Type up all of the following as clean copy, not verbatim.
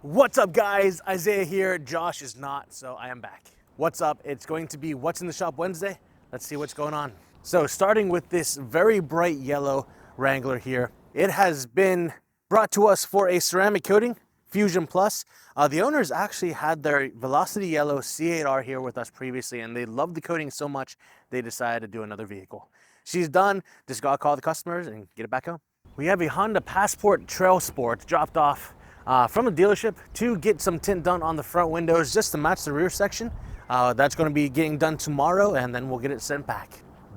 What's up, guys? Isaiah here. Josh is not, so I am back. What's up? It's going to be What's in the Shop Wednesday. Let's see what's going on. So starting with this very bright yellow Wrangler here, it has been brought to us for a ceramic coating, Fusion Plus. The owners actually had their Velocity Yellow C8R here with us previously, and they loved the coating so much they decided to do another vehicle. She's done. Just gotta call the customers and get it back home. We have a Honda Passport Trail Sport dropped off from the dealership to get some tint done on the front windows just to match the rear section. That's going to be getting done tomorrow, and then we'll get it sent back.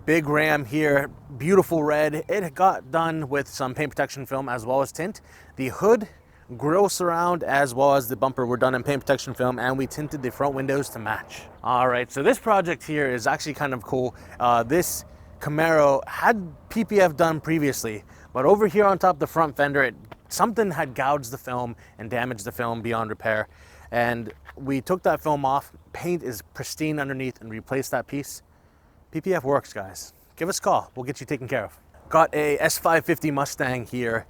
Big Ram here, beautiful red. It got done with some paint protection film as well as tint. The hood, grille surround, as well as the bumper were done in paint protection film, and we tinted the front windows to match. All right, so this project here is actually kind of cool. This Camaro had PPF done previously, but over here on top of the front fender, something had gouged the film and damaged the film beyond repair. And we took that film off, paint is pristine underneath, and replaced that piece. PPF works, guys. Give us a call, we'll get you taken care of. Got a S550 Mustang here.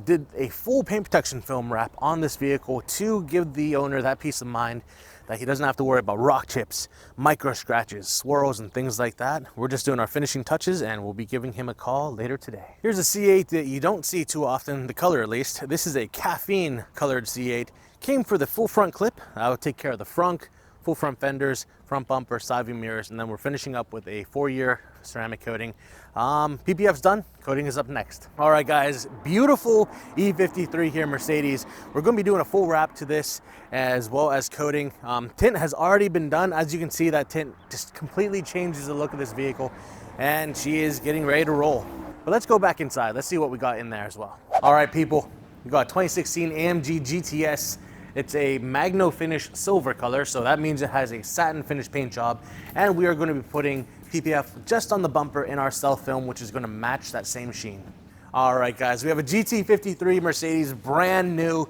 Did a full paint protection film wrap on this vehicle to give the owner that peace of mind that he doesn't have to worry about rock chips, micro scratches, swirls, and things like that. We're just doing our finishing touches, and we'll be giving him a call later today. Here's a C8 that you don't see too often, the color at least. This is a caffeine colored C8. Came for the full front clip. I would take care of the front, full front fenders, front bumper, side view mirrors, and then we're finishing up with a 4-year ceramic coating. PPF's done, coating is up next. All right, guys, beautiful E53 here, Mercedes. We're gonna be doing a full wrap to this as well as coating. Tint has already been done. As you can see, that tint just completely changes the look of this vehicle, and she is getting ready to roll. But let's go back inside. Let's see what we got in there as well. All right, people, we got a 2016 AMG GTS. It's a Magno finish silver color, so that means it has a satin finish paint job, and we are going to be putting PPF just on the bumper in our stealth film, which is going to match that same sheen. All right, guys, we have a GT53 Mercedes, brand new.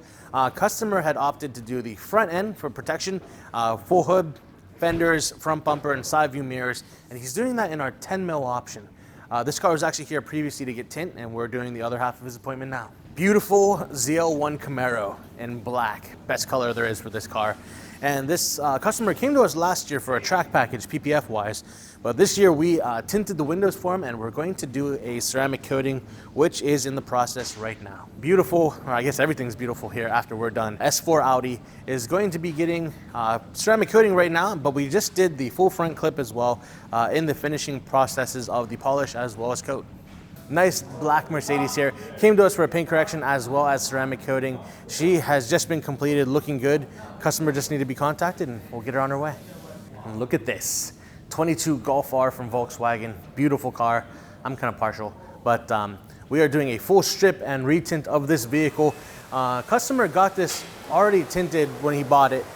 Customer had opted to do the front end for protection, full hood, fenders, front bumper, and side view mirrors, and he's doing that in our 10 mil option. This car was actually here previously to get tint, and we're doing the other half of his appointment now. Beautiful ZL1 Camaro in black, best color there is for this car. And this customer came to us last year for a track package, PPF wise, but this year we tinted the windows for him, and we're going to do a ceramic coating, which is in the process right now. Beautiful, or I guess everything's beautiful here after we're done. S4 Audi is going to be getting ceramic coating right now, but we just did the full front clip as well in the finishing processes of the polish as well as coat. Nice black Mercedes here. Came to us for a paint correction as well as ceramic coating. She has just been completed, looking good. Customer just need to be contacted, and we'll get her on her way. And look at this, 22 Golf R from Volkswagen. Beautiful car. I'm kind of partial, but we are doing a full strip and retint of this vehicle. Customer got this already tinted when he bought it.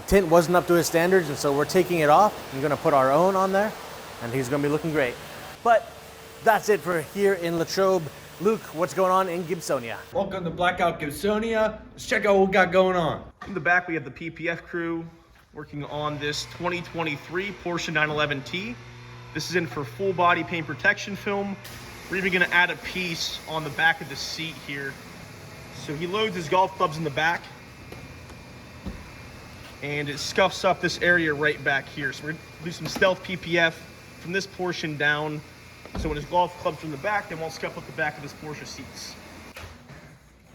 Tint wasn't up to his standards, and so we're taking it off. I'm gonna put our own on there, and he's gonna be looking great. But that's it for here in Latrobe. Luke, what's going on in Gibsonia? Welcome to Blackout, Gibsonia. Let's check out what we got going on. In the back, we have the PPF crew working on this 2023 Porsche 911T. This is in for full body paint protection film. We're even gonna add a piece on the back of the seat here. So he loads his golf clubs in the back, and it scuffs up this area right back here. So we're gonna do some stealth PPF from this portion down, so when his golf clubs from the back, they won't scuff up the back of his Porsche seats.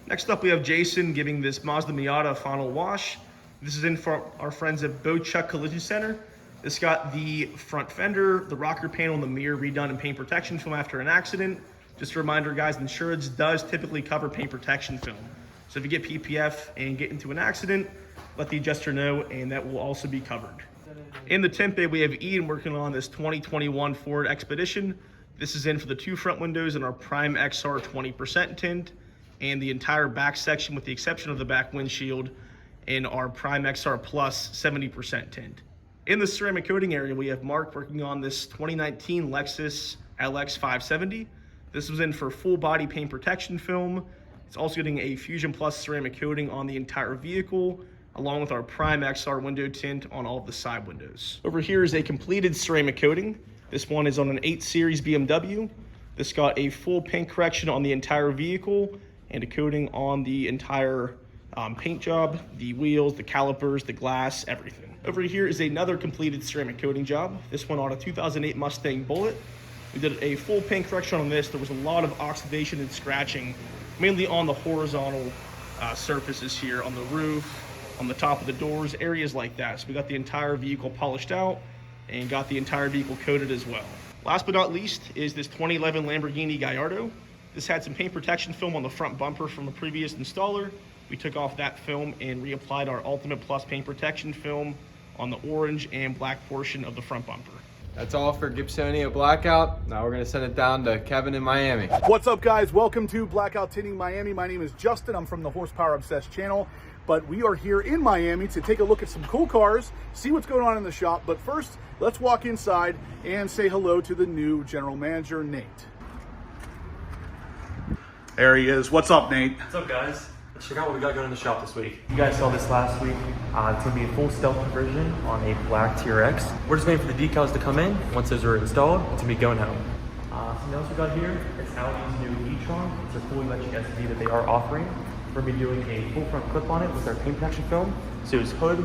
Next up, we have Jason giving this Mazda Miata a final wash. This is in for our friends at Bochuck Collision Center. This got the front fender, the rocker panel, and the mirror redone in paint protection film after an accident. Just a reminder, guys, insurance does typically cover paint protection film. So if you get PPF and get into an accident, let the adjuster know, and that will also be covered. In the tint bay, we have Ian working on this 2021 Ford Expedition. This is in for the 2 front windows and our Prime XR 20% tint, and the entire back section with the exception of the back windshield in our Prime XR Plus 70% tint. In the ceramic coating area, we have Mark working on this 2019 Lexus LX 570. This was in for full body paint protection film. It's also getting a Fusion Plus ceramic coating on the entire vehicle, along with our Prime XR window tint on all of the side windows. Over here is a completed ceramic coating. This one is on an 8 Series BMW. This got a full paint correction on the entire vehicle and a coating on the entire paint job, the wheels, the calipers, the glass, everything. Over here is another completed ceramic coating job. This one on a 2008 Mustang Bullet. We did a full paint correction on this. There was a lot of oxidation and scratching, mainly on the horizontal surfaces here, on the roof, on the top of the doors, areas like that. So we got the entire vehicle polished out and got the entire vehicle coated as well. Last but not least is this 2011 Lamborghini Gallardo. This had some paint protection film on the front bumper from a previous installer. We took off that film and reapplied our Ultimate Plus paint protection film on the orange and black portion of the front bumper. That's all for Gibsonia Blackout. Now we're gonna send it down to Kevin in Miami. What's up, guys? Welcome to Blackout Tinting Miami. My name is Justin. I'm from the Horsepower Obsessed channel, but we are here in Miami to take a look at some cool cars, see what's going on in the shop. But first, let's walk inside and say hello to the new general manager, Nate. There he is. What's up, Nate? What's up, guys? Let's check out what we got going in the shop this week. You guys saw this last week. It's going to be a full stealth conversion on a black TRX. We're just waiting for the decals to come in. Once those are installed, it's going to be going home. Something else we got here, it's Audi's new e-tron. It's a full electric SUV that they are offering. We're going to be doing a full front clip on it with our paint protection film. So his hood,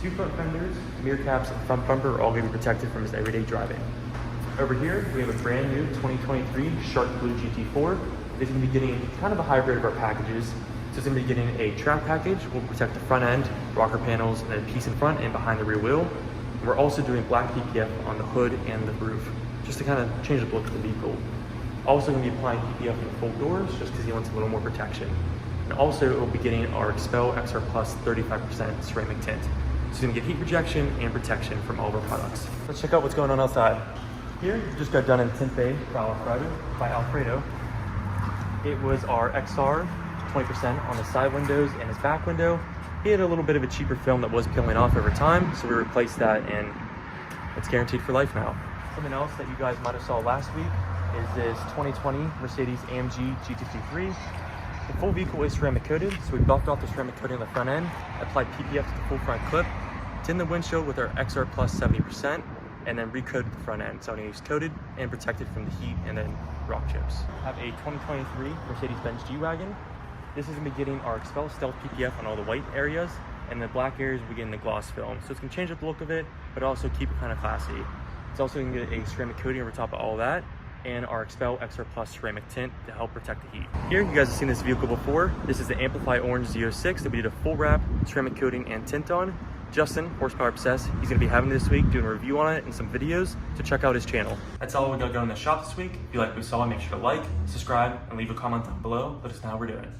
2 front fenders, mirror caps, and front bumper are all going to be protected from his everyday driving. Over here, we have a brand new 2023 Shark Blue GT4. It's going to be getting kind of a hybrid of our packages. So it's going to be getting a trap package. We'll protect the front end, rocker panels, and a piece in front and behind the rear wheel. We're also doing black PPF on the hood and the roof, just to kind of change the look of the vehicle. Also going to be applying PPF on the full doors, just because he wants a little more protection. And also, we'll be getting our Expel XR Plus 35% ceramic tint. So it's going to get heat rejection and protection from all of our products. Let's check out what's going on outside. Here, just got done in tint bay by Alfredo. It was our XR, 20% on the side windows and his back window. He had a little bit of a cheaper film that was peeling off over time, so we replaced that and it's guaranteed for life now. Something else that you guys might have saw last week is this 2020 Mercedes AMG GT3. The full vehicle is ceramic coated, so we buffed off the ceramic coating on the front end, applied PPF to the full front clip, tinned the windshield with our XR Plus 70%, and then recoated the front end, so it's coated and protected from the heat and then rock chips. I have a 2023 Mercedes-Benz G-Wagon. This is going to be getting our Expel Stealth PPF on all the white areas, and the black areas will be getting the gloss film. So it's going to change up the look of it, but also keep it kind of classy. It's also going to get a ceramic coating over top of all that, and our Expel XR Plus ceramic tint to help protect the heat. Here, you guys have seen this vehicle before. This is the Amplify Orange Z06 that we did a full wrap, ceramic coating, and tint on. Justin, Horsepower Obsessed, he's going to be having this week, doing a review on it and some videos, so check out his channel. That's all we got going in the shop this week. If you like what we saw, make sure to like, subscribe, and leave a comment down below. Let us know how we're doing.